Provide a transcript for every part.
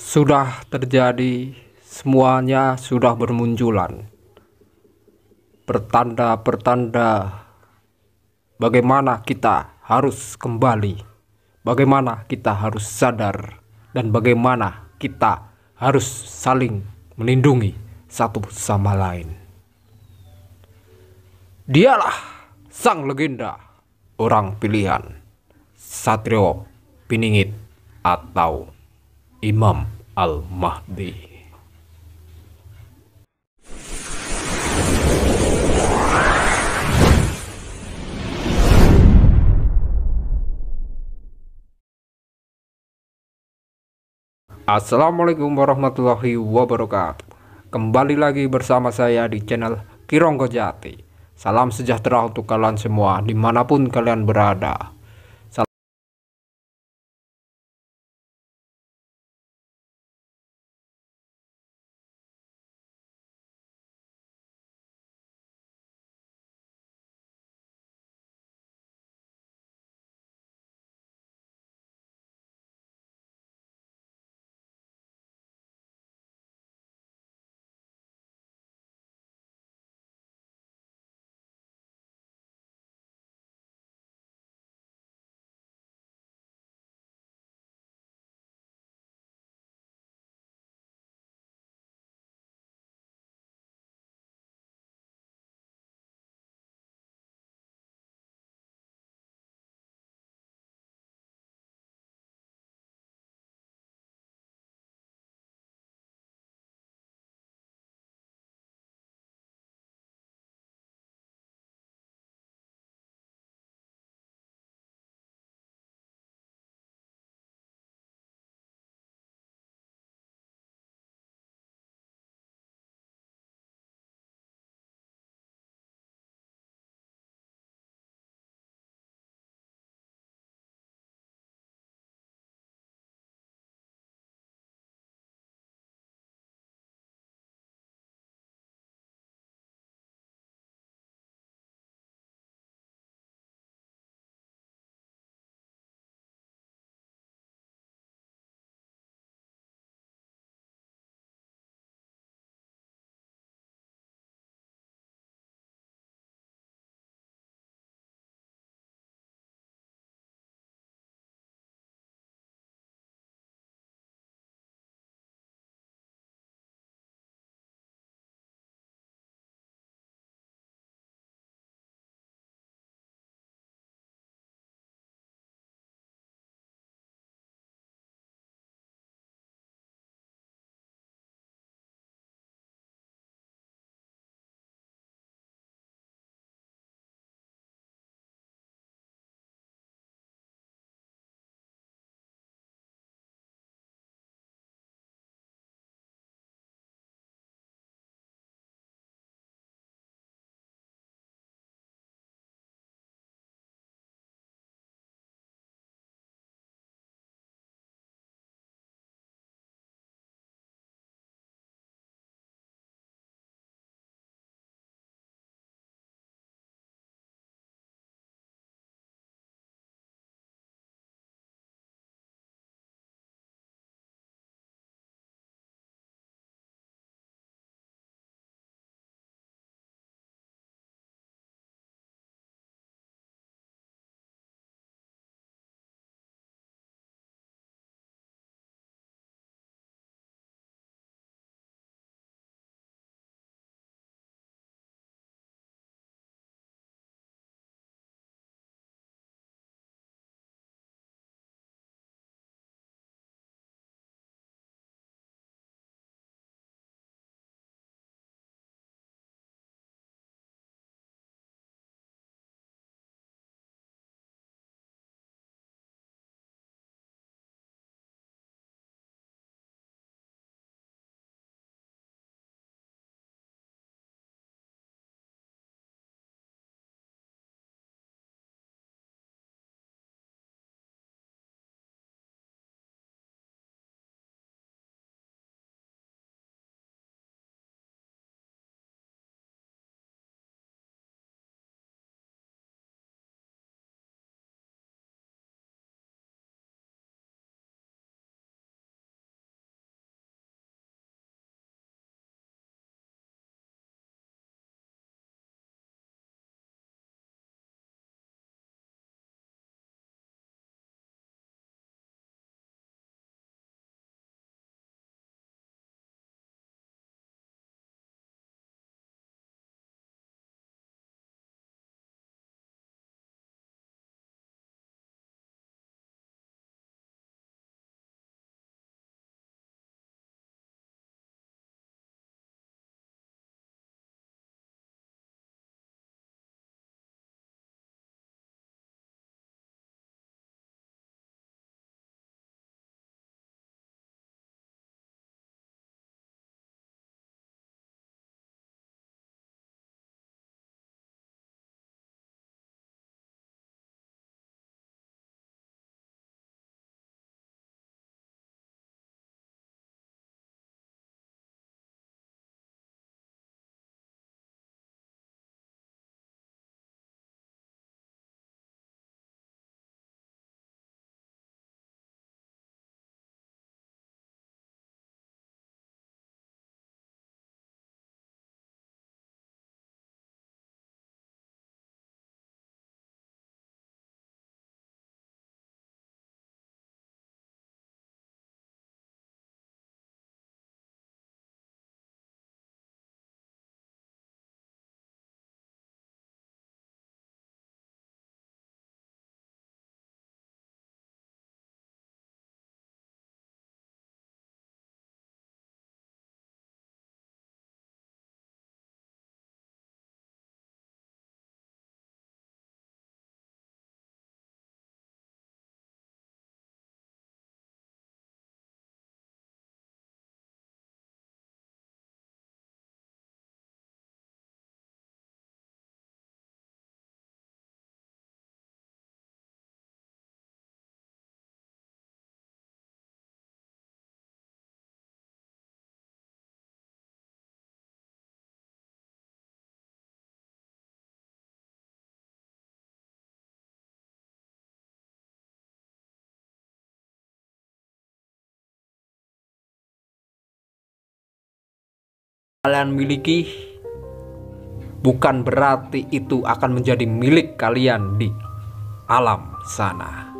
Sudah terjadi, semuanya sudah bermunculan. Pertanda-pertanda bagaimana kita harus kembali, bagaimana kita harus sadar, dan bagaimana kita harus saling melindungi satu sama lain. Dialah sang legenda, orang pilihan, Satrio Piningit atau Imam Al-Mahdi. Assalamualaikum warahmatullahi wabarakatuh. Kembali lagi bersama saya di channel Kironggo Jati. Salam sejahtera untuk kalian semua dimanapun kalian berada. kalian miliki bukan berarti itu akan menjadi milik kalian di alam sana.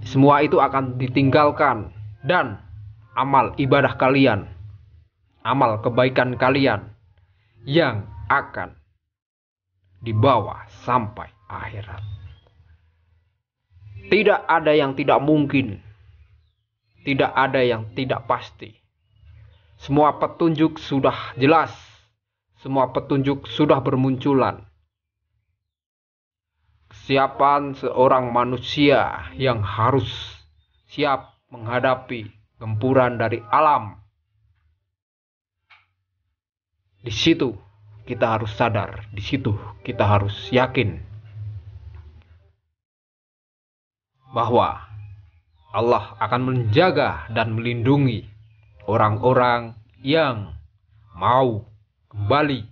Semua itu akan ditinggalkan, dan amal ibadah kalian, amal kebaikan kalian yang akan dibawa sampai akhirat. Tidak ada yang tidak mungkin, tidak ada yang tidak pasti. Semua petunjuk sudah jelas, semua petunjuk sudah bermunculan. Kesiapan seorang manusia yang harus siap menghadapi gempuran dari alam. Di situ kita harus sadar, di situ kita harus yakin bahwa Allah akan menjaga dan melindungi orang-orang yang mau kembali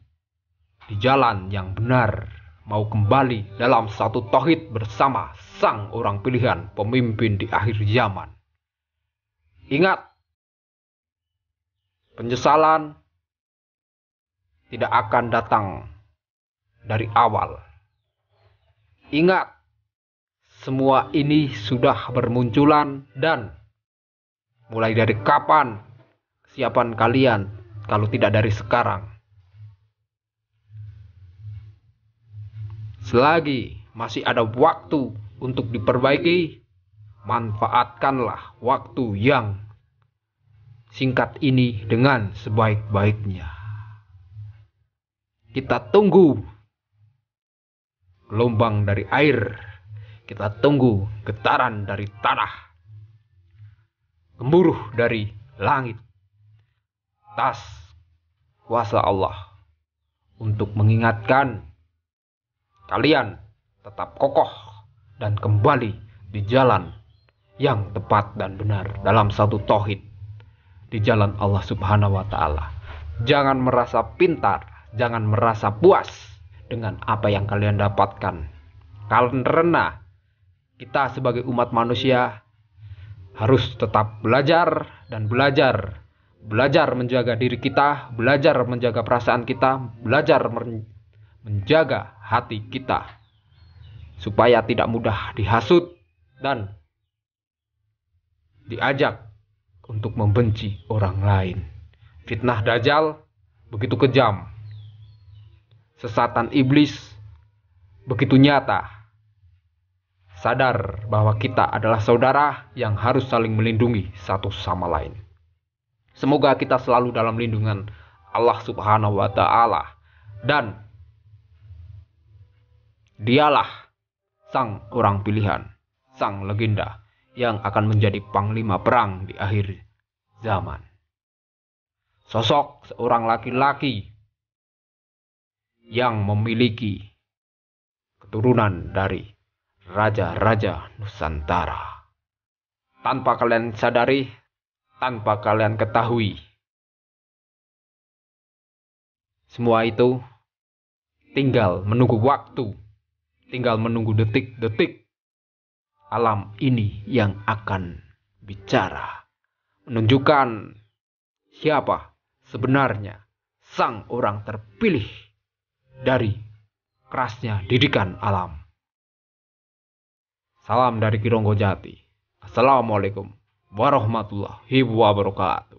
di jalan yang benar, mau kembali dalam satu tauhid bersama sang orang pilihan pemimpin di akhir zaman. Ingat, penyesalan tidak akan datang dari awal. Ingat, semua ini sudah bermunculan, dan mulai dari kapan kesiapan kalian kalau tidak dari sekarang? Selagi masih ada waktu untuk diperbaiki, manfaatkanlah waktu yang singkat ini dengan sebaik-baiknya. Kita tunggu gelombang dari air, kita tunggu getaran dari tanah, gemuruh dari langit, atas kuasa Allah untuk mengingatkan kalian tetap kokoh dan kembali di jalan yang tepat dan benar dalam satu tauhid, di jalan Allah Subhanahu wa Ta'ala. Jangan merasa pintar, jangan merasa puas dengan apa yang kalian dapatkan, karena kita sebagai umat manusia harus tetap belajar dan belajar menjaga diri kita, belajar menjaga perasaan kita, belajar menjaga hati kita supaya tidak mudah dihasut dan diajak untuk membenci orang lain. Fitnah Dajjal begitu kejam, sesatan iblis begitu nyata. Sadar bahwa kita adalah saudara yang harus saling melindungi satu sama lain. Semoga kita selalu dalam lindungan Allah Subhanahu wa Ta'ala, dan Dialah sang orang pilihan, sang legenda yang akan menjadi panglima perang di akhir zaman. Sosok seorang laki-laki yang memiliki keturunan dari raja-raja Nusantara. Tanpa kalian sadari, tanpa kalian ketahui, semua itu tinggal menunggu waktu, tinggal menunggu detik-detik alam ini yang akan bicara, menunjukkan siapa sebenarnya sang orang terpilih dari kerasnya didikan alam. Salam dari Kironggo Jati. Assalamualaikum warahmatullahi wabarakatuh.